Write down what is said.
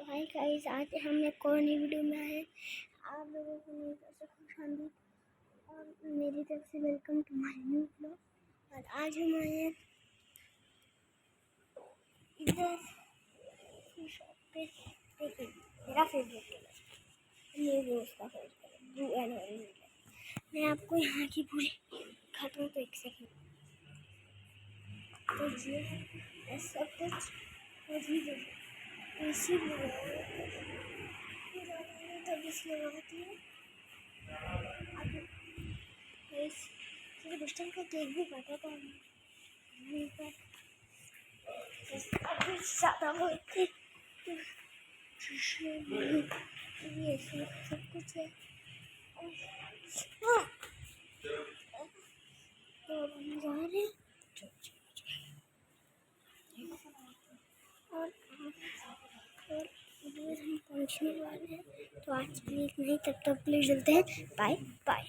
Hi guys, आज हम एक और नई वीडियो में आए। आप लोगों को मेरी तरफ से खुश आमदीद और मेरी तरफ से welcome to my new blog. और आज हम आए हैं इधर शॉप पे। देखिए मेरा फेवरेट कलर, मेरे दोस्त का favourite colour blue and orange है। मैं आपको यहाँ की पूरी दिखाता हूँ, तो एक सेकंड। तो ये ऐसा कुछ अजीब ऐसी तब इसलिए लगाती है। बस स्टैंड का केक भी काटा था अभी ज़्यादा बहुत ये सब कुछ है। तो हम जा रहे हैं और इधर हम पहुँचने वाले हैं। तो आज के लिए नहीं, तब तक प्लीज़ चलते हैं। Bye bye.